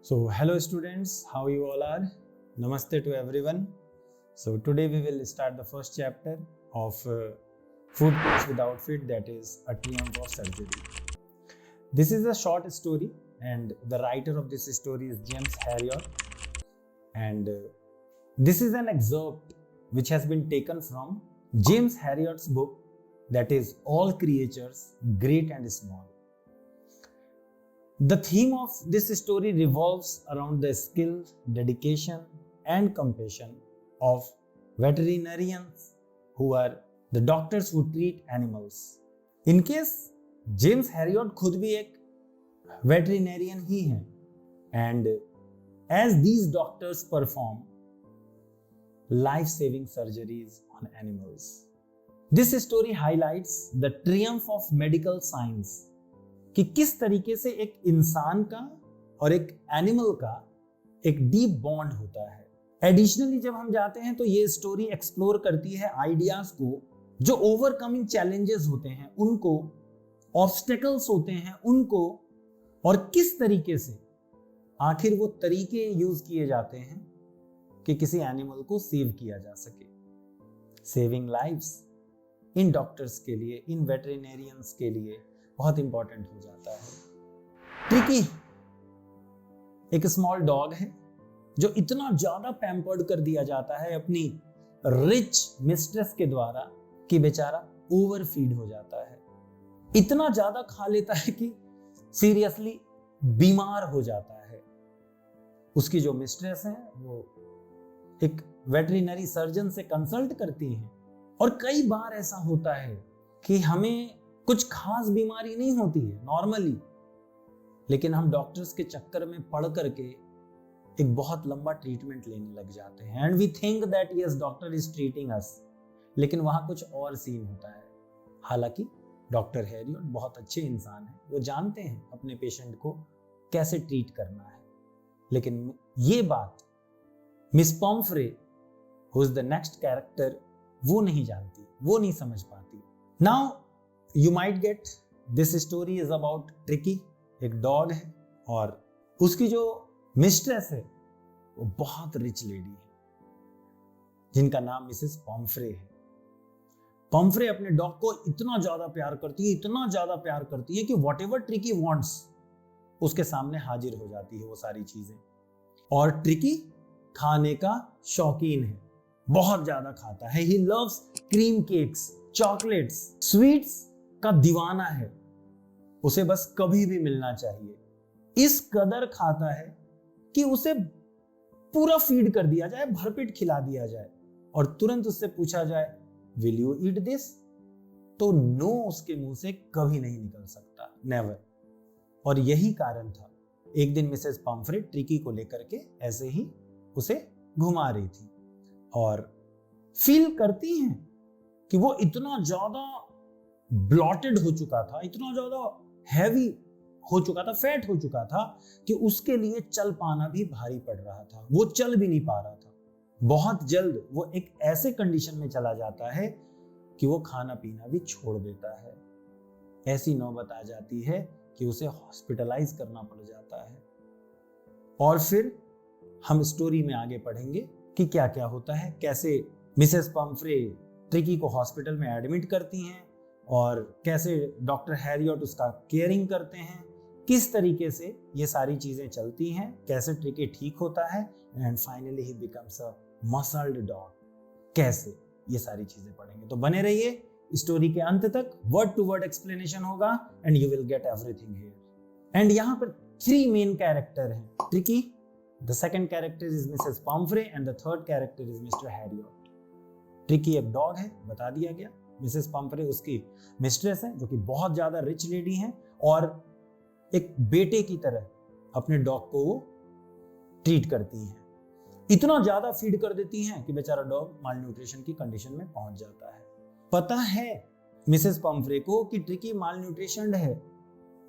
So, hello students, how you all are? Namaste to everyone. So, today we will start the first chapter of Food Course Without Fit, that is A Triumph of Surgery. This is a short story, and the writer of this story is James Herriot. And this is an excerpt which has been taken from James Herriot's book, that is All Creatures, Great and Small. The theme of this story revolves around the skill, dedication, and compassion of veterinarians who are the doctors who treat animals. In case James Harriet खुद भी एक वेटरिनेरियन ही हैं, and as these doctors perform life-saving surgeries on animals. This story highlights the triumph of medical science कि किस तरीके से एक इंसान का और एक एनिमल का एक डीप बॉन्ड होता है. एडिशनली जब हम जाते हैं तो ये स्टोरी एक्सप्लोर करती है आइडियाज को, जो ओवरकमिंग चैलेंजेस होते हैं उनको, ऑब्स्टेकल्स होते हैं उनको, और किस तरीके से आखिर वो तरीके यूज किए जाते हैं कि किसी एनिमल को सेव किया जा सके. सेविंग लाइव्स इन डॉक्टर्स के लिए, इन वेटरिनेरियंस के लिए बहुत इंपॉर्टेंट हो जाता है. ट्रिकी एक स्मॉल डॉग है जो इतना ज्यादा पैम्पर्ड कर दिया जाता है अपनी रिच मिस्ट्रेस के द्वारा कि बेचारा ओवरफीड हो जाता है. इतना ज्यादा खा लेता है कि सीरियसली बीमार हो जाता है. उसकी जो मिस्ट्रेस है वो एक वेटरिनरी सर्जन से कंसल्ट करती हैं, और कई बार ऐसा होता है कि हमें कुछ खास बीमारी नहीं होती है नॉर्मली, लेकिन हम डॉक्टर्स के चक्कर में पड़ करके एक बहुत लंबा ट्रीटमेंट लेने लग जाते हैं, and we think that yes doctor is treating us, लेकिन वहां कुछ और सीन होता है. हालांकि डॉक्टर हैरियट बहुत अच्छे इंसान हैं, वो जानते हैं अपने पेशेंट को कैसे ट्रीट करना है, लेकिन ये बात miss पॉम्फ्रे, who is the next character, वो नहीं जानती, वो नहीं समझ पाती. Now You might get this story is about Tricky, एक डॉग है, और उसकी जो मिस्ट्रेस है वो बहुत रिच लेडी है जिनका नाम मिसेस पॉम्फ्रे है. पॉम्फ्रे अपने डॉग को इतना ज्यादा प्यार करती है, इतना ज्यादा प्यार करती है कि वॉट एवर ट्रिकी वॉन्ट्स उसके सामने हाजिर हो जाती है वो सारी चीजें. और ट्रिकी खाने का शौकीन है, बहुत ज्यादा खाता है. He loves cream cakes, chocolates, sweets का दीवाना है. उसे बस कभी भी मिलना चाहिए. इस कदर खाता है कि उसे पूरा फीड कर दिया जाए, भरपेट खिला दिया जाए, और तुरंत उससे पूछा जाए विल यू ईट दिस, तो नो उसके मुंह से कभी नहीं निकल सकता, नेवर. और यही कारण था एक दिन मिसेस पॉम्फ्रे ट्रिकी को लेकर के ऐसे ही उसे घुमा रही थी, और फील करती हैं कि वो इतना ज्यादा ब्लॉटेड हो चुका था, इतना ज्यादा हैवी हो चुका था, फैट हो चुका था कि उसके लिए चल पाना भी भारी पड़ रहा था. वो चल भी नहीं पा रहा था. बहुत जल्द वो एक ऐसे कंडीशन में चला जाता है कि वो खाना पीना भी छोड़ देता है. ऐसी नौबत आ जाती है कि उसे हॉस्पिटलाइज करना पड़ जाता है. और फिर हम स्टोरी में आगे पढ़ेंगे कि क्या क्या होता है, कैसे मिसेस पॉम्फ्रे ट्रिकी को हॉस्पिटल में एडमिट करती हैं, और कैसे डॉक्टर हैरियट उसका केयरिंग करते हैं, किस तरीके से ये सारी चीजें चलती हैं, कैसे ट्रिकी ठीक होता है, and finally he becomes a muscled dog. कैसे, ये सारी चीजें पढ़ेंगे. तो बने रहिए स्टोरी के अंत तक. वर्ड टू वर्ड एक्सप्लेनेशन होगा and you will get everything here. And यहाँ पर 3 मेन कैरेक्टर हैं. Tricky, the second character is Mrs पॉम्फ्रे, and the third character is mister Harriet. Tricky एक डॉग है, बता दिया गया. मिसेस पॉम्फ्रे उसकी मिस्ट्रेस है जो कि बहुत ज्यादा रिच लेडी है, और एक बेटे की तरह अपने डॉग को वो ट्रीट करती हैं. इतना ज्यादा फीड कर देती हैं कि बेचारा डॉग माल न्यूट्रिशन की कंडीशन में पहुंच जाता है. पता है मिसेस पॉम्फ्रे को कि ट्रिकी माल न्यूट्रिशन्ड है,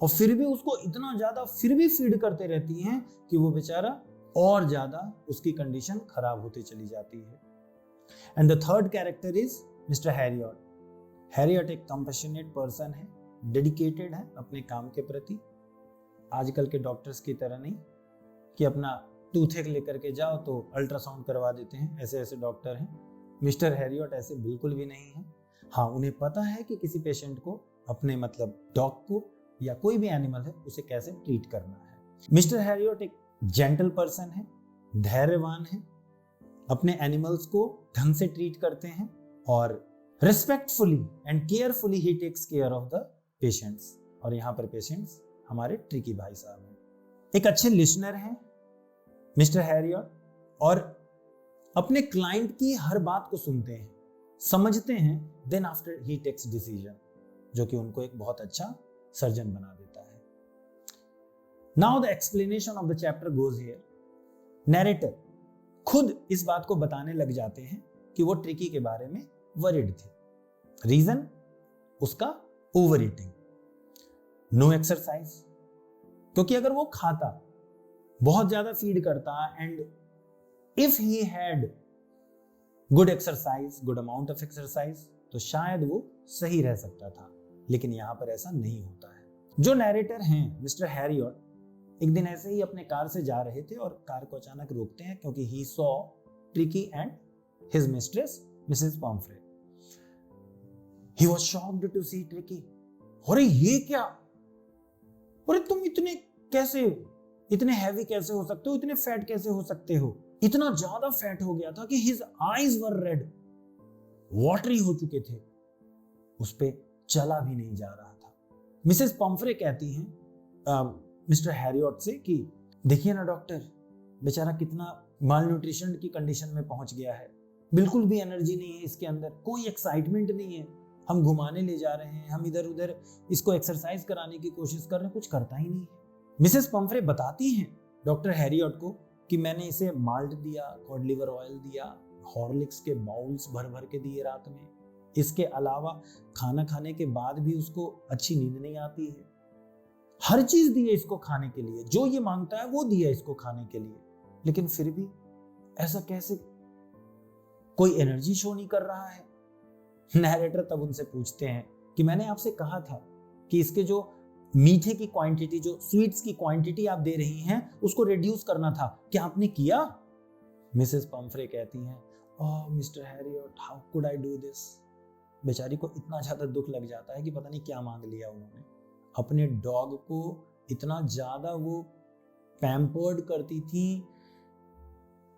और फिर भी उसको इतना ज्यादा फिर भी फीड करते रहती हैं कि वो बेचारा और ज्यादा उसकी कंडीशन खराब होती चली जाती है. And the third character is mister Harriet. Harriet एक कंपैशनेट पर्सन है, डेडिकेटेड है अपने काम के प्रति. आजकल के डॉक्टर्स की तरह नहीं कि अपना टूथेक लेकर के जाओ तो अल्ट्रासाउंड करवा देते हैं, ऐसे ऐसे डॉक्टर हैं। मिस्टर हैरियट ऐसे बिल्कुल भी नहीं है। हाँ, उन्हें पता है कि किसी पेशेंट को, अपने मतलब डॉग को या कोई भी एनिमल है, उसे कैसे ट्रीट करना है। मिस्टर हैरियट एक जेंटल पर्सन है, धैर्यवान है, अपने एनिमल्स को ढंग से ट्रीट करते हैं और respectfully and carefully he takes care of the patients. और यहाँ पर पेशेंट्स हमारे ट्रिकी भाई साहब हैं। एक अच्छे लिसनर हैं मिस्टर हैरियट, और अपने क्लाइंट की हर बात को सुनते हैं, समझते हैं, then after he takes decision, जो कि उनको एक बहुत अच्छा सर्जन बना देता है। Now the explanation of the chapter goes here. Narrator खुद इस बात को बताने लग जाते हैं कि वो ट्रिकी के बारे में वरिड थे। रीजन उसका ओवर ईटिंग, नो एक्सरसाइज, क्योंकि अगर वो खाता, बहुत ज्यादा फीड करता, and if he had good exercise, good amount of exercise, तो शायद वो सही रह सकता था, लेकिन यहां पर ऐसा नहीं होता है। जो नैरेटर हैं मिस्टर हैरियट, एक दिन ऐसे ही अपने कार से जा रहे थे और कार को अचानक रोकते हैं, क्योंकि he saw Tricki and his mistress Mrs Pumphrey. He was shocked to see Tricki. अरे ये क्या, अरे तुम इतने हैवी कैसे हो सकते हो, इतने फैट कैसे हो सकते हो। इतना ज्यादा फैट हो गया था कि हिज आईज वर रेड, वाटरी हो चुके थे, उस पे चला भी नहीं जा रहा था। मिसेस पॉम्फ्रे कहती हैं मिस्टर हैरियट से कि देखिए ना डॉक्टर, बेचारा कितना माल न्यूट्रिशन की कंडीशन में पहुंच गया है, बिल्कुल भी एनर्जी नहीं है इसके अंदर, कोई एक्साइटमेंट नहीं है। हम घुमाने ले जा रहे हैं, हम इधर उधर इसको एक्सरसाइज कराने की कोशिश कर रहे हैं, कुछ करता ही नहीं है। मिसेस पम्फ्रे बताती हैं डॉक्टर हैरियट को कि मैंने इसे माल्ट दिया, कॉड लिवर ऑयल दिया, हॉर्लिक्स के बाउल्स भर भर के दिए रात में, इसके अलावा खाना खाने के बाद भी उसको अच्छी नींद नहीं आती है, हर चीज दी है इसको खाने के लिए, जो ये मांगता है वो दिया इसको खाने के लिए, लेकिन फिर भी ऐसा कैसे, कोई एनर्जी शो नहीं कर रहा है। नैरेटर तब उनसे पूछते हैं कि मैंने आपसे कहा था कि इसके जो मीठे की क्वांटिटी, जो स्वीट्स की क्वांटिटी आप दे रही हैं, उसको रिड्यूस करना था, क्या आपने किया? मिसेस पम्फ्रे कहती हैं, oh Mr Herriot, how could I do this. बेचारी को इतना ज्यादा दुख लग जाता है कि पता नहीं क्या मांग लिया उन्होंने। अपने डॉग को इतना ज्यादा वो पैम्पर्ड करती थी,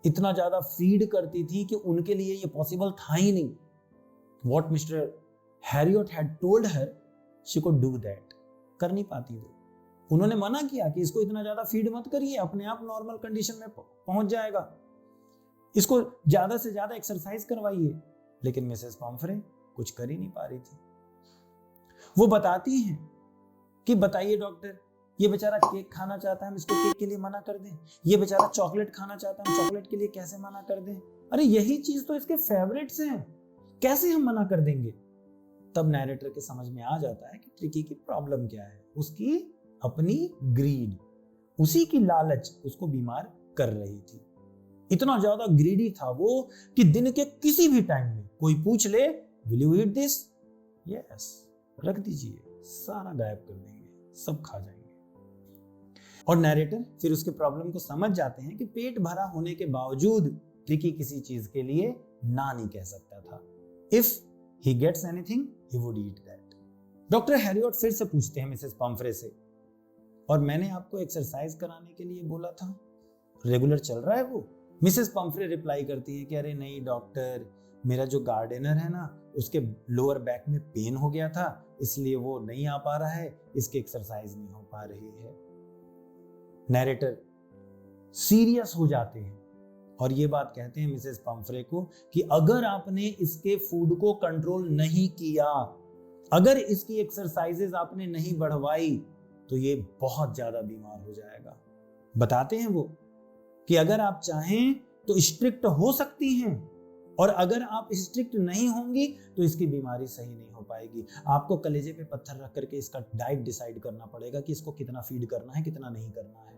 इतना ज्यादा फीड करती थी कि उनके लिए ये पॉसिबल था ही नहीं। What Mr. Harriot had told her, she could do that. कर नहीं पाती वो। उन्होंने मना किया कि इसको इतना ज्यादा फीड मत करिए, अपने आप नॉर्मल कंडीशन में पहुंच जाएगा, इसको ज्यादा से ज्यादा एक्सरसाइज करवाइए, लेकिन मिसेस पॉम्फ्रे कुछ कर ही नहीं पा रही थी। वो बताती हैं कि बताइए डॉक्टर, ये बेचारा केक खाना चाहता है, हम इसको केक के लिए मना कर दें? ये बेचारा चॉकलेट खाना चाहता है, हम चॉकलेट के लिए कैसे मना कर दें? अरे यही चीज तो इसके फेवरेट्स हैं, कैसे हम मना कर देंगे? तब नैरेटर के समझ में आ जाता है कि ट्रिकी की प्रॉब्लम क्या है। उसकी अपनी ग्रीड, उसी की लालच उसको बीमार कर रही थी। इतना ज्यादा ग्रीडी था वो कि दिन के किसी भी टाइम में कोई पूछ ले, will you eat this? Yes, रख दीजिए, सारा गायब कर देंगे, सब खा जाएंगे। और नैरेटर फिर उसके प्रॉब्लम को समझ जाते हैं कि पेट भरा होने के बावजूद ट्रिकी किसी चीज के लिए ना नहीं कह सकता था। If he gets anything, he would eat that. Doctor Harriet फिर से पूछते हैं मिसेस पम्फ्रे से, और मैंने आपको एक्सरसाइज कराने के लिए बोला था, रेगुलर चल रहा है वो? मिसेस पम्फ्रे रिप्लाई करती है कि अरे नहीं डॉक्टर, मेरा जो गार्डनर है ना, उसके लोअर बैक में पेन हो गया था, इसलिए वो नहीं आ पा रहा है, इसकी एक्सरसाइज नहीं हो पा रही है। नैरेटर सीरियस हो जाते हैं और ये बात कहते हैं मिसेस पम्फ्रे को कि अगर आपने इसके फूड को कंट्रोल नहीं किया, अगर इसकी एक्सरसाइजेज आपने नहीं बढ़वाई, तो ये बहुत ज्यादा बीमार हो जाएगा। बताते हैं वो कि अगर आप चाहें तो स्ट्रिक्ट हो सकती हैं, और अगर आप स्ट्रिक्ट नहीं होंगी तो इसकी बीमारी सही नहीं हो पाएगी। आपको कलेजे पे पत्थर रख करके इसका डाइट डिसाइड करना पड़ेगा कि इसको कितना फीड करना है, कितना नहीं करना है।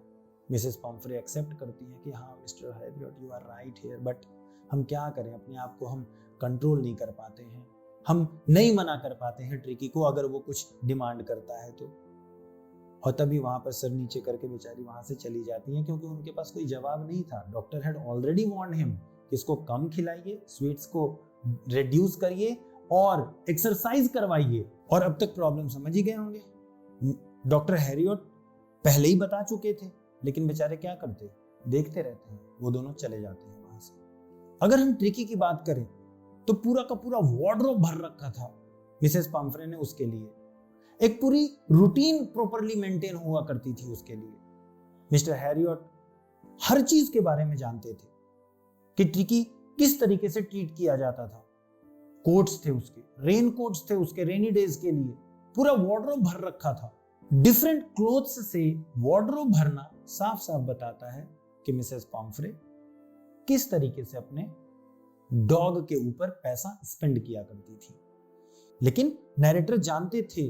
मिसेस पम्फ्रे एक्सेप्ट करती हैं कि हाँ mister Herriot, you are right here, but हम क्या करें, अपने आप को हम कंट्रोल नहीं कर पाते हैं, हम नहीं मना कर पाते हैं ट्रिकी को अगर वो कुछ डिमांड करता है तो। और तभी वहां पर सर नीचे करके बेचारी वहां से चली जाती हैं, क्योंकि उनके पास कोई जवाब नहीं था। Doctor had already warned him कि इसको कम खिलाइए, स्वीट्स को रिड्यूस करिए और एक्सरसाइज करवाइए, और अब तक प्रॉब्लम समझ ही गए होंगे। डॉक्टर हैरियट पहले ही बता चुके थे, लेकिन बेचारे क्या करते, देखते रहते हैं। वो दोनों चले जाते हैं वहां से। अगर हम ट्रिकी की बात करें तो पूरा का पूरा वार्डरोब भर रखा था मिसेस पम्फ्रे ने उसके लिए। एक पूरी रूटीन प्रॉपरली मेंटेन हुआ करती थी उसके लिए। मिस्टर हैरियट हर चीज के बारे में जानते थे कि ट्रिकी किस तरीके से ट्रीट किया जाता था। कोट्स थे उसके, रेन कोट्स थे उसके रेनी डेज के लिए, पूरा वार्डरोब भर रखा था। डिफरेंट क्लोथ्स से वार्डरोब भरना साफ साफ बताता है कि मिसेस पम्फ्रे किस तरीके से अपने डॉग के ऊपर पैसा स्पेंड किया करती थी। लेकिन नैरेटर जानते थे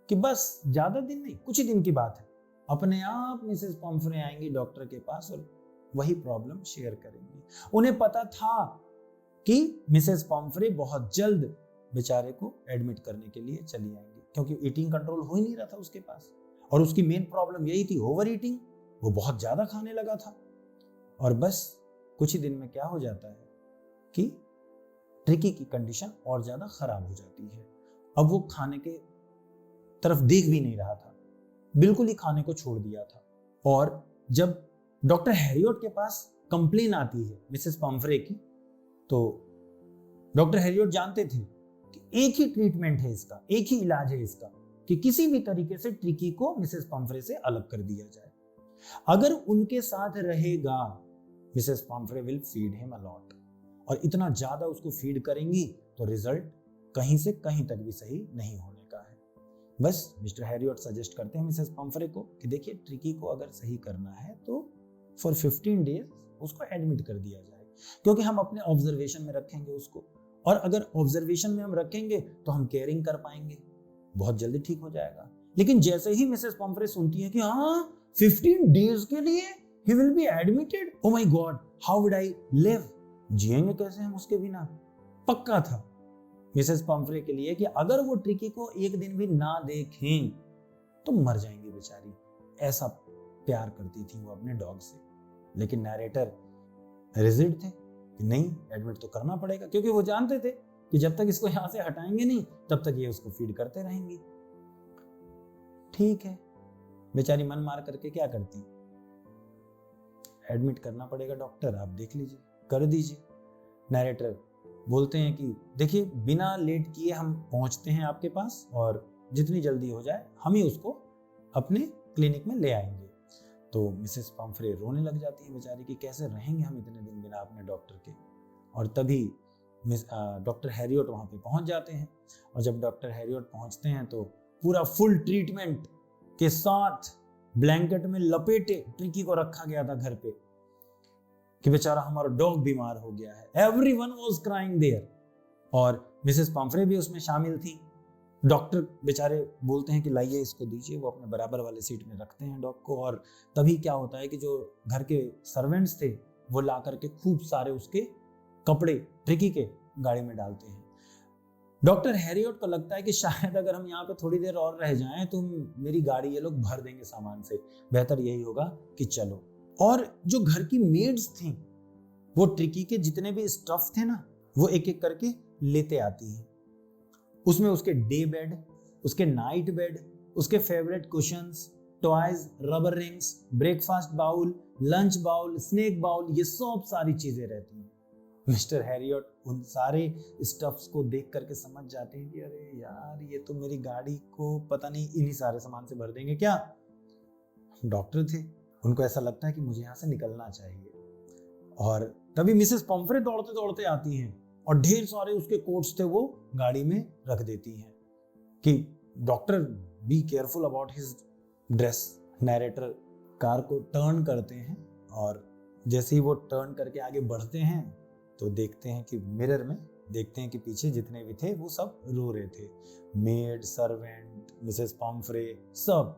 कि बस ज्यादा दिन नहीं, कुछ ही दिन की बात है, अपने आप मिसेस पम्फ्रे आएंगी डॉक्टर के पास और वही प्रॉब्लम शेयर करेंगी। उन्हें पता था कि मिसेस पम्फ्रे बहुत जल्द बेचारे को एडमिट करने के लिए चली आएंगी, क्योंकि ईटिंग कंट्रोल हो ही नहीं रहा था उसके पास, और उसकी मेन प्रॉब्लम यही थी, ओवर ईटिंग। वो बहुत ज्यादा खाने लगा था। और बस कुछ ही दिन में क्या हो जाता है कि ट्रिकी की कंडीशन और ज्यादा खराब हो जाती है। अब वो खाने के तरफ देख भी नहीं रहा था, बिल्कुल ही खाने को छोड़ दिया था। और जब डॉक्टर हैरियट के पास कंप्लेन आती है मिसेस पम्फ्रे की, तो डॉक्टर हैरियट जानते थे कि एक ही ट्रीटमेंट है इसका, एक ही इलाज है इसका, कि किसी भी तरीके से ट्रिकी को मिसेस पम्फ्रे से अलग कर दिया जाए। अगर उनके साथ रहेगा, Mrs Pomfrey will feed him a lot, और इतना ज्यादा उसको फीड करेंगी तो रिजल्ट कहीं से कहीं तक भी सही नहीं होने का है। बस मिस्टर हैरियट सजेस्ट करते हैं मिसेस पम्फ्रे को कि देखिए, ट्रिकी को अगर सही करना है तो फॉर 15 डेज उसको एडमिट कर दिया जाए, क्योंकि हम अपने ऑब्जर्वेशन में रखेंगे उसको, और अगर ऑब्जर्वेशन में हम रखेंगे तो हम केयरिंग कर पाएंगे, बहुत जल्दी ठीक हो जाएगा। लेकिन जैसे ही मिसेस पम्फ्रे सुनती है कि हाँ 15 डेज के लिए he will be admitted, oh my god, how would I live, जिएंगे कैसे हम उसके बिना। पक्का था मिसेस पम्फ्रे के लिए कि अगर वो ट्रिकी को एक दिन भी ना देखें तो मर जाएंगी बेचारी, ऐसा प्यार करती थी वो अपने डॉग से। लेकिन नैरेटर रिजिड थे कि नहीं, एडमिट तो करना पड़ेगा, क्योंकि वो जानते थे कि जब तक इसको यहां से हटाएंगे नहीं तब तक ये उसको फीड करते रहेंगी। ठीक है, बेचारी मन मार करके क्या करती, एडमिट करना पड़ेगा डॉक्टर, आप देख लीजिए, कर दीजिए। नैरेटर बोलते हैं कि देखिए, बिना लेट किए हम पहुंचते हैं आपके पास, और जितनी जल्दी हो जाए हम ही उसको अपने क्लिनिक में ले आएंगे। तो मिसेस पम्फ्रे रोने लग जाती है बेचारी कि कैसे रहेंगे हम इतने दिन बिना अपने डॉक्टर के। और तभी डॉक्टर हैरियट वहाँ पे पहुँच जाते हैं, और जब डॉक्टर हैरियट पहुँचते हैं तो पूरा फुल ट्रीटमेंट के साथ ब्लैंकेट में लपेटे ट्रिकी को रखा गया था घर पे कि बेचारा हमारा डॉग बीमार हो गया है। एवरीवन वाज क्राइंग देयर, और मिसेस पम्फ्रे भी उसमें शामिल थी। डॉक्टर बेचारे बोलते हैं कि लाइए इसको दीजिए, वो अपने बराबर वाले सीट में रखते हैं डॉग को। और तभी क्या होता है कि जो घर के सर्वेंट्स थे वो ला करके खूब सारे उसके कपड़े ट्रिकी के गाड़ी में डालते हैं। डॉक्टर हैरियट को लगता है कि शायद अगर हम यहाँ पे थोड़ी देर और रह जाएं तो मेरी गाड़ी ये लोग भर देंगे सामान से, बेहतर यही होगा कि चलो। और जो घर की मेड्स थी वो ट्रिकी के जितने भी स्टफ थे ना, वो एक एक करके लेते आती हैं। उसमें उसके डे बेड, उसके नाइट बेड, उसके favourite cushions, toys, rubber rings, breakfast bowl, lunch bowl, snack bowl, ये सब सारी चीजें रहती हैं। मिस्टर हैरियट उन सारे स्टफ्स को देख करके समझ जाते हैं कि अरे यार, ये तो मेरी गाड़ी को पता नहीं इन्हीं सारे सामान से भर देंगे क्या। डॉक्टर थे, उनको ऐसा लगता है कि मुझे यहाँ से निकलना चाहिए। और तभी मिसेस पम्फ्रे दौड़ते दौड़ते आती हैं और ढेर सारे उसके कोट्स थे वो गाड़ी में रख देती हैं कि doctor be careful about his dress. Narrator car को टर्न करते हैं, और जैसे ही वो टर्न करके आगे बढ़ते हैं तो देखते हैं कि मिरर में देखते हैं कि पीछे जितने भी थे वो सब रो रहे थे। मेड, सर्वेंट, मिसेस पम्फ्रे, सब।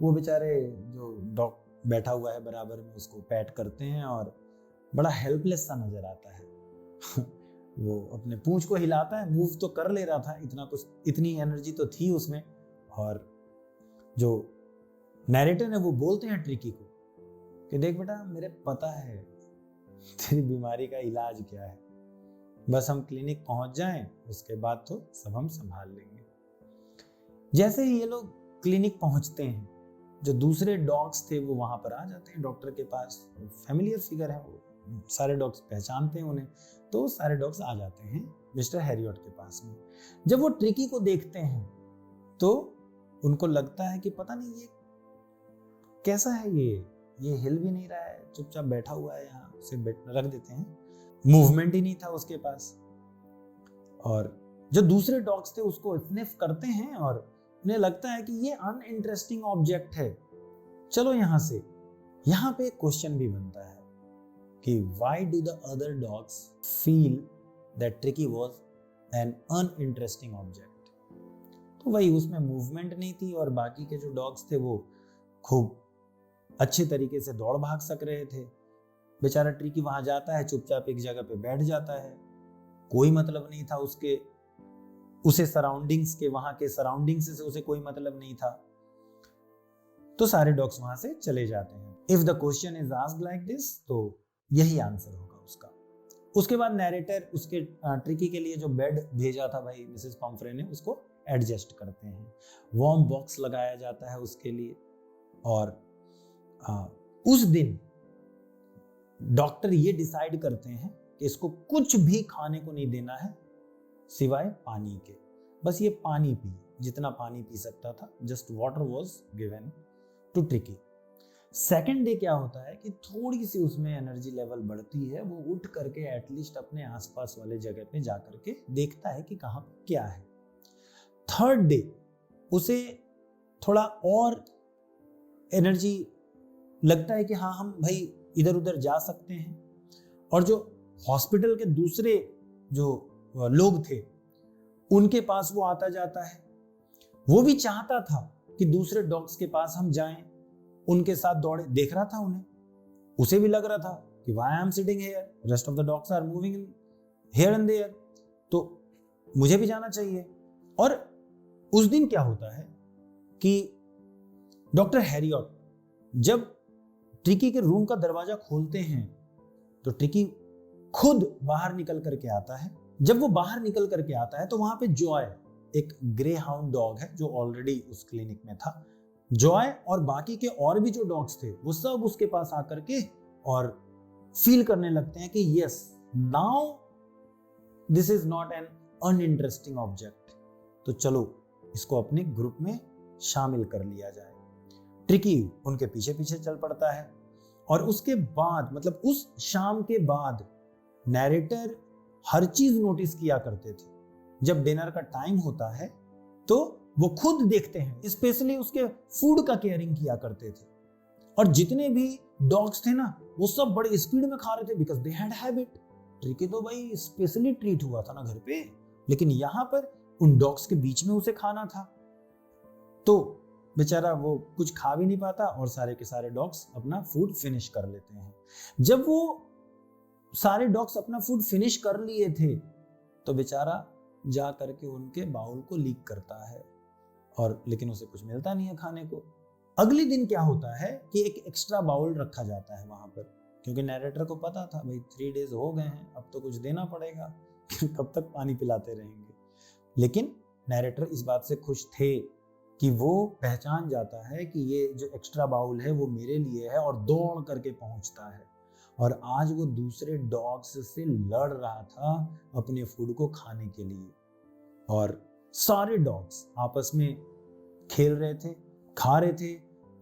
वो बेचारे जो डॉग बैठा हुआ है बराबर में उसको पैट करते हैं और बड़ा हेल्पलेस सा नजर आता है। वो अपने पूंछ को हिलाता है, मूव तो कर ले रहा था, इतना कुछ, इतनी एनर्जी तो थी उसमें। और जो नैरेटर है वो बोलते हैं ट्रिकी को कि देख बेटा, मेरे पता है तेरी बीमारी का इलाज क्या है, बस हम क्लिनिक पहुंच जाएं, उसके बाद तो सब हम संभाल लेंगे। जैसे ही ये लोग क्लिनिक पहुंचते हैं, जो दूसरे डॉग्स थे वो वहां पर आ जाते हैं डॉक्टर के पास। फैमिलियर फिगर है वो, सारे डॉग्स पहचानते हैं उन्हें, तो सारे डॉग्स आ जाते हैं मिस्टर हैरियट के पास में। जब वो ट्रिकी को देखते हैं तो उनको लगता है कि पता नहीं ये कैसा है, ये हिल भी नहीं रहा है, चुपचाप बैठा हुआ है, यहाँ उसे रख देते हैं। मूवमेंट ही नहीं था उसके पास। और जो दूसरे डॉग्स थे उसको स्निफ करते हैं और उन्हें लगता है कि ये अनइंटरेस्टिंग ऑब्जेक्ट है, चलो यहां से। यहां पे एक क्वेश्चन भी बनता है कि why do the other dogs feel that tricky was an uninteresting object. तो वही, उसमें मूवमेंट नहीं थी और बाकी के जो डॉग्स थे वो खूब अच्छे तरीके से दौड़ भाग सक रहे थे। बेचारा ट्रिकी वहां जाता है, चुपचाप एक जगह पे बैठ जाता है, कोई मतलब नहीं था उसे सराउंडिंग्स के, वहां के सराउंडिंग्स से उसे कोई मतलब नहीं था। तो सारे डॉग्स वहां से चले जाते हैं। If the question is asked like this, तो यही आंसर होगा उसका। उसके बाद नैरेटर उसके ट्रिकी के लिए जो बेड भेजा था भाई मिसेस पम्फ्रे ने, उसको एडजस्ट करते हैं। वार्म बॉक्स लगाया जाता है उसके लिए। और उस दिन डॉक्टर ये डिसाइड करते हैं कि इसको कुछ भी खाने को नहीं देना है सिवाय पानी के। बस ये पानी पी, जितना पानी पी सकता था, just water was given to Tricki. Second day क्या होता है कि थोड़ी सी उसमें एनर्जी लेवल बढ़ती है, वो उठ करके एटलीस्ट अपने आसपास वाले जगह पे जा करके देखता है कि कहाँ क्या है। थर्ड डे उसे थोड़ा और एनर्जी लगता है कि हाँ, हम भाई इधर उधर जा सकते हैं। और जो हॉस्पिटल के दूसरे जो लोग थे उनके पास वो आता जाता है। वो भी चाहता था कि दूसरे डॉग्स के पास हम जाएं, उनके साथ दौड़े। देख रहा था उन्हें, उसे भी लग रहा था कि why I am sitting here, rest of the dogs are moving here and there, तो मुझे भी जाना चाहिए। और उस दिन क्या होता है कि डॉक्टर हैरियट जब ट्रिकी के रूम का दरवाजा खोलते हैं तो ट्रिकी खुद बाहर निकल करके आता है। जब वो बाहर निकल करके आता है तो वहां पे जॉय, एक ग्रे हाउंड डॉग है जो ऑलरेडी उस क्लिनिक में था, जॉय और बाकी के और भी जो डॉग्स थे वो सब उसके पास आकर के और फील करने लगते हैं कि yes, now this is not an uninteresting object, तो चलो इसको अपने ग्रुप में शामिल कर लिया जाए। ट्रिकी उनके पीछे पीछे चल पड़ता है। और उसके बाद, मतलब उस शाम के बाद, नैरेटर हर चीज नोटिस किया करते थे। जब डिनर का टाइम होता है तो वो खुद देखते हैं, स्पेशली उसके फूड का केयरिंग किया करते थे। और जितने भी डॉग्स थे ना वो सब बड़े स्पीड में खा रहे थे, because they had habit. Tricky तो भाई स्पेशली ट्रीट हुआ था ना घर पे, लेकिन यहां पर उन डॉग्स के बीच में उसे खाना था, तो बेचारा वो कुछ खा भी नहीं पाता और सारे के सारे डॉग्स अपना फूड फिनिश कर लेते हैं। जब वो सारे डॉग्स अपना फूड फिनिश कर लिए थे तो बेचारा जा करके उनके बाउल को लीक करता है, और लेकिन उसे कुछ मिलता नहीं है खाने को। अगले दिन क्या होता है कि एक एक्स्ट्रा बाउल रखा जाता है वहां पर, क्योंकि नैरेटर को पता था भाई 3 डेज हो गए हैं, अब तो कुछ देना पड़ेगा, कब तक पानी पिलाते रहेंगे। लेकिन नैरेटर इस बात से खुश थे कि वो पहचान जाता है कि ये जो एक्स्ट्रा बाउल है वो मेरे लिए है, और दौड़ करके पहुंचता है। और आज वो दूसरे डॉग्स से लड़ रहा था अपने फूड को खाने के लिए, और सारे डॉग्स आपस में खेल रहे थे, खा रहे थे,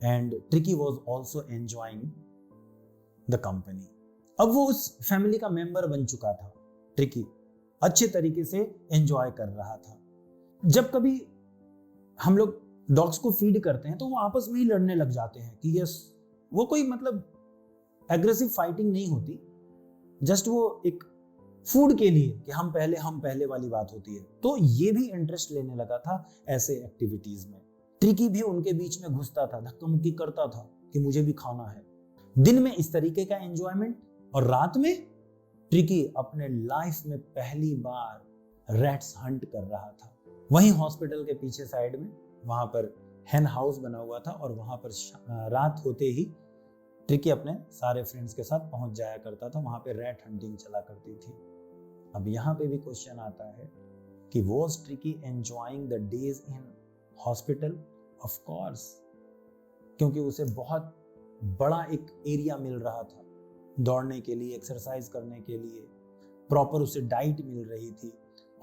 and tricky was also enjoying the company. अब वो उस फैमिली का मेंबर बन चुका था। ट्रिकी अच्छे तरीके से एंजॉय कर रहा था। जब कभी हम लोग डॉग्स को फीड करते हैं तो वो आपस में ही लड़ने लग जाते हैं कि यस, वो कोई मतलब एग्रेसिव फाइटिंग नहीं होती, जस्ट वो एक फूड के लिए कि हम पहले वाली बात होती है। तो ये भी इंटरेस्ट लेने लगा था ऐसे एक्टिविटीज में। ट्रिकी भी उनके बीच में घुसता था, धक्का मुक्की करता था कि मुझे भी खाना है। दिन में इस तरीके का एंजॉयमेंट, और रात में ट्रिकी अपने लाइफ में पहली बार रैट्स हंट कर रहा था। वहीं हॉस्पिटल के पीछे साइड में वहां पर हेन हाउस बना हुआ था और वहां पर रात होते ही ट्रिकी अपने सारे फ्रेंड्स के साथ पहुंच जाया करता था। वहां पे रैट हंटिंग चला करती थी। अब यहाँ पे भी क्वेश्चन आता है कि was tricky enjoying the days in hospital? Of course, क्योंकि उसे बहुत बड़ा एक एरिया मिल रहा था दौड़ने के लिए, एक्सरसाइज करने के लिए, प्रॉपर उसे डाइट मिल रही थी,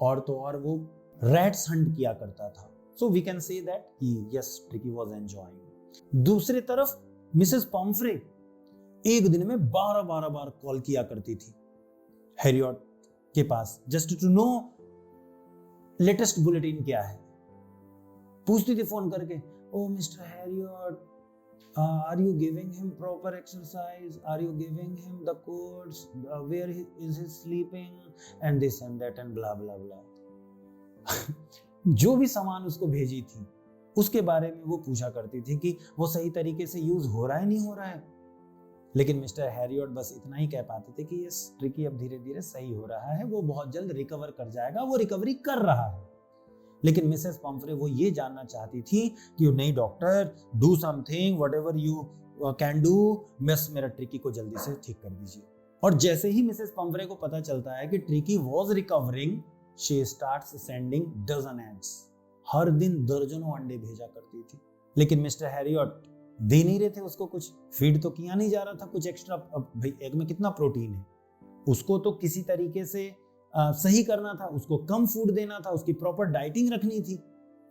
और तो और वो रैट्स हंट किया करता था। So we can say that yes, Tricki was enjoying. दूसरी तरफ मिसेस पॉम्फ्रे एक दिन में 12 बार कॉल किया करती थी हैरियट के पास, just to know latest bulletin क्या है। पूछती थी फोन करके, oh Mr Herriot, are you giving him proper exercise? Are you giving him the codes? Where is he sleeping? And this and that and blah blah blah. जो भी सामान उसको भेजी थी उसके बारे में वो पूछा करती थी कि वो सही तरीके से यूज हो रहा है, नहीं हो रहा है। लेकिन मिस्टर हैरियट बस इतना ही कह पाते थे कि यस, ट्रिकी अब धीरे धीरे सही हो रहा है, वो बहुत जल्द रिकवर कर जाएगा, वो रिकवरी कर रहा है। लेकिन मिसेस पॉम्फ्रे वो ये जानना चाहती थी कि नहीं doctor, do something, whatever you can do, बस मेरा ट्रिकी को जल्दी से ठीक कर दीजिए। और जैसे ही मिसेस पॉम्फ्रे को पता चलता है कि Tricki was recovering, she starts sending dozen eggs. हर दिन दर्जनों अंडे भेजा करती थी। लेकिन मिस्टर हैरियट दे नहीं रहे थे उसको कुछ, फीड तो किया नहीं जा रहा था कुछ एक्स्ट्रा। अब भाई एग में कितना प्रोटीन है, उसको तो किसी तरीके से सही करना था, उसको कम फूड देना था, उसकी प्रॉपर डाइटिंग रखनी थी।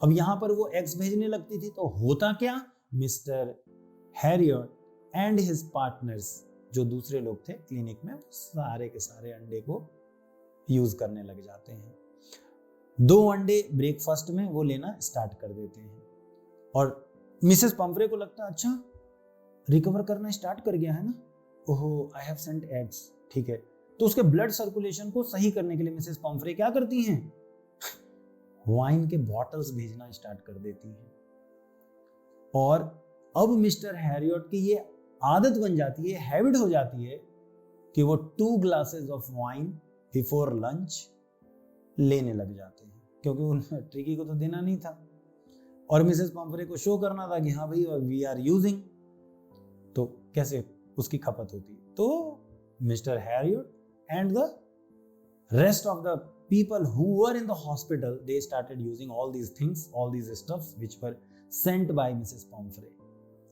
अब यहां पर वो एग्स भेजने लगती थी तो होता क्या, mister Harriet and his partners, जो दूसरे लोग थे क्लिनिक में, सारे के सारे अंडे को यूज करने लग जाते हैं। 2 अंडे ब्रेकफास्ट में वो लेना स्टार्ट कर देते हैं। और मिसेस पॉम्फ्रे को लगता है अच्छा रिकवर करना स्टार्ट कर गया है ना, ओहो आई हैव सेंट एग्स, ठीक है। तो उसके ब्लड सर्कुलेशन को सही करने के लिए मिसेस पॉम्फ्रे क्या करती हैं, वाइन के बॉटल्स भेजना स्टार्ट कर देती हैं। और अब मिस्टर हैरियट की ये आदत बन जाती है, हैबिट हो जाती है कि वो 2 glasses of wine before lunch लेने लग जाते हैं, क्योंकि उन ट्रिकी को तो देना नहीं था और मिसेस पॉम्फ्रे को शो करना था कि हाँ भाई वी आर यूजिंग, तो कैसे उसकी खपत होती। तो mister Harriet and the rest of the people who were in the hospital, they started using all these things, all these stuffs which were sent by Mrs. Pomfrey.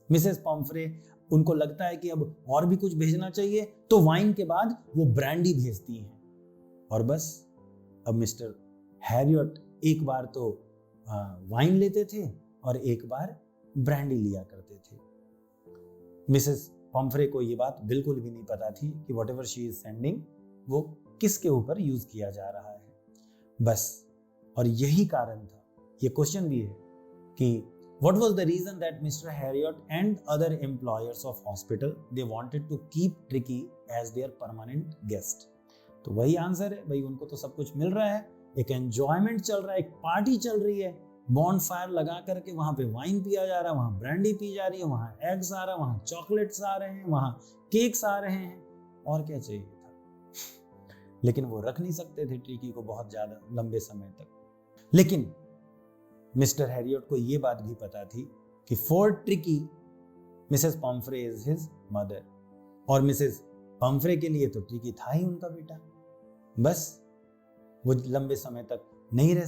Mrs. Pomfrey उनको लगता है कि अब और भी कुछ भेजना चाहिए, तो वाइन के बाद वो ब्रांडी भेजती हैं। और बस अब मिस्टर हैरियट एक बार तो वाइन लेते थे और एक बार ब्रांडी लिया करते थे। मिसेस पॉम्फ्रे को ये बात बिल्कुल भी नहीं पता थी कि व्हाटएवर शी इज सेंडिंग वो किसके ऊपर यूज किया जा रहा है, बस। और यही कारण था, ये क्वेश्चन भी है कि what was the reason that Mr. Harriot and other employers of hospital they wanted to keep Tricky as their permanent guest? तो वही आंसर है भाई, उनको तो सब कुछ मिल रहा है, एक एंजॉयमेंट चल रहा है, एक पार्टी चल रही है, बॉन फायर लगा करके वहां पे वाइन पिया जा रहा है, वहां ब्रांडी पी जा रही है, वहां एग्स आ रहा है, वहां चॉकलेट्स आ रहे हैं, वहां केक्स आ रहे हैं, और क्या चाहिए था। लेकिन वो रख नहीं सकते थे ट्रिकी को बहुत ज्यादा लंबे समय तक। लेकिन मिस्टर हैरियट को ये बात भी पता थी कि for tricky Mrs पॉम्फ्रे is his mother, और मिसेस पॉम्फ्रे के लिए तो ट्रिकी था ही उनका बेटा। बस वो लंबे समय तक नहीं रह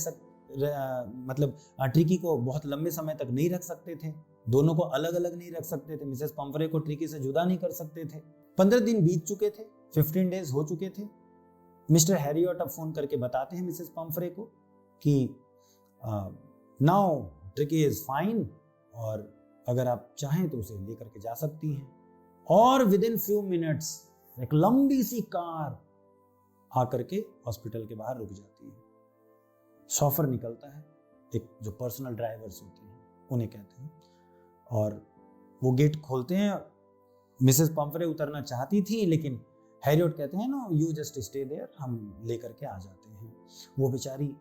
मतलब ट्रिकी को बहुत लंबे समय तक नहीं रख सकते थे, दोनों को अलग अलग नहीं रख सकते थे, मिसेस पॉम्फ्रे को ट्रिकी से जुदा नहीं कर सकते थे। 15 दिन बीत चुके थे, 15 डेज हो चुके थे। मिस्टर हैरियट अब फोन करके बताते हैं मिसेस पॉम्फ्रे को कि नाउ ट्रिकी इज फाइन, और अगर आप चाहें तो उसे लेकर के जा सकती हैं। और विद इन फ्यू मिनट्स एक लंबी सी कार आकर के हॉस्पिटल के बाहर रुक जाती है। शॉफर निकलता है, एक जो पर्सनल ड्राइवर्स होते हैं उन्हें कहते हैं, और वो गेट खोलते हैं। मिसेस पॉम्फ्रे उतरना चाहती थी, लेकिन हैरियट कहते हैं no you just stay there, हम लेकर के आ जाते हैं। वो बेचारी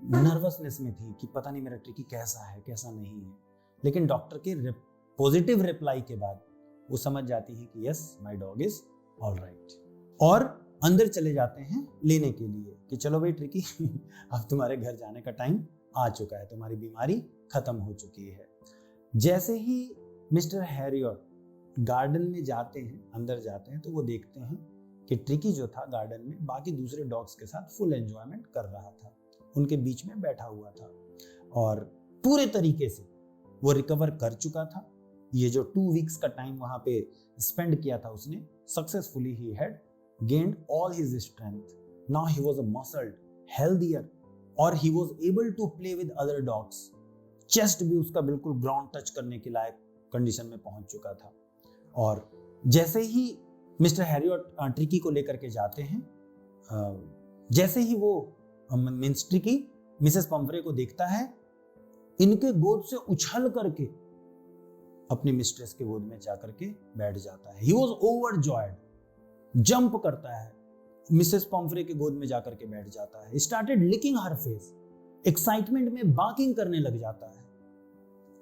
नर्वसनेस में थी कि पता नहीं मेरा ट्रिकी कैसा है कैसा नहीं है, लेकिन डॉक्टर के पॉजिटिव रिप्लाई के बाद वो समझ जाती है कि yes my dog is all right, और अंदर चले जाते हैं लेने के लिए कि चलो भाई ट्रिकी अब तुम्हारे घर जाने का टाइम आ चुका है, तुम्हारी बीमारी खत्म हो चुकी है। जैसे ही मिस्टर हैरियट गार्डन में जाते हैं, अंदर जाते हैं, तो वो देखते हैं कि ट्रिकी जो था गार्डन में बाकी दूसरे डॉग्स के साथ फुल एंजॉयमेंट कर रहा था, उनके बीच में बैठा हुआ था और पूरे तरीके से वो रिकवर कर चुका था। ये जो 2 वीक्स का टाइम वहां पे स्पेंड किया था उसने, successfully he had gained all his strength. Now he was a muscled, healthier और he was able to play with other dogs. Chest भी उसका बिल्कुल ग्राउंड टच करने के लायक कंडीशन में पहुंच चुका था। और जैसे ही मिस्टर हैरियट ट्रिकी को लेकर के जाते हैं, जैसे ही वो मींस ट्रिकी मिसेस पंफ्रे को देखता है, इनके गोद से उछल करके अपनी मिस्ट्रेस के गोद में जाकर के बैठ जाता है। ही वाज ओवरजॉयड, जंप करता है, मिसेस पंफ्रे के गोद में जाकर के बैठ जाता है, स्टार्टेड लिकिंग हर फेस, एक्साइटमेंट में बार्किंग करने लग जाता है।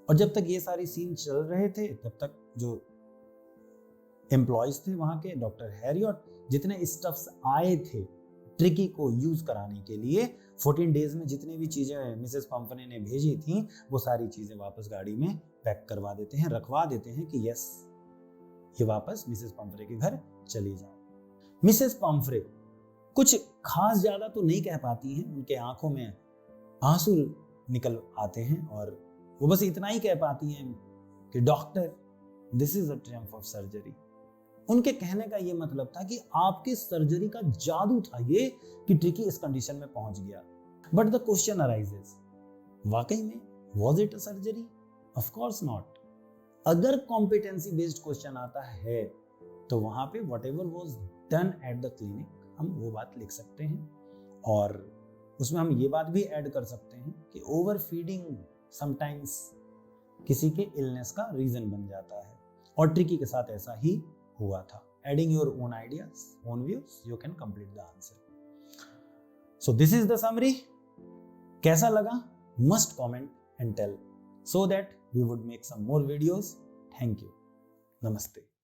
और जब तक ये सारी सीन चल रहे थे, तब तक जो एम्प्लॉयज थे वहां के, डॉक्टर हैरियट, जितने स्टफ्स आए थे ट्रिकी को यूज कराने के लिए, 14 डेज में जितनी भी चीजें मिसेस पंफ्रे ने भेजी थी, वो सारी चीजें वापस गाड़ी में पैक करवा देते हैं, रखवा देते हैं कि यस, ये वापस मिसेस पंफ्रे के घर चली जाए। मिसेस पंफ्रे कुछ खास ज्यादा तो नहीं कह पाती हैं, उनके आंखों में आंसू निकल आते हैं और वो बस इतना ही कह पाती हैं कि doctor, this is a Triumph of surgery. उनके कहने का ये मतलब था कि आपकी सर्जरी का जादू था ये कि ट्रिकी इस कंडीशन में पहुंच गया। बट द क्वेश्चन अराइजेस, वाकई में was it a surgery? Of course not. अगर कॉम्पिटेंसी बेस्ड क्वेश्चन आता है तो वहां पे whatever was done at the clinic, हम वो बात लिख सकते हैं और उसमें हम ये बात भी ऐड कर सकते हैं कि ओवर फीडिंग समटाइम्स किसी के इलनेस का रीजन बन जाता है और ट्रिकी के साथ ऐसा ही हुआ था। Adding your own ideas, own views, you can complete the answer. So this is the summary. कैसा लगा? Must comment and tell so that we would make some more videos. Thank you. Namaste.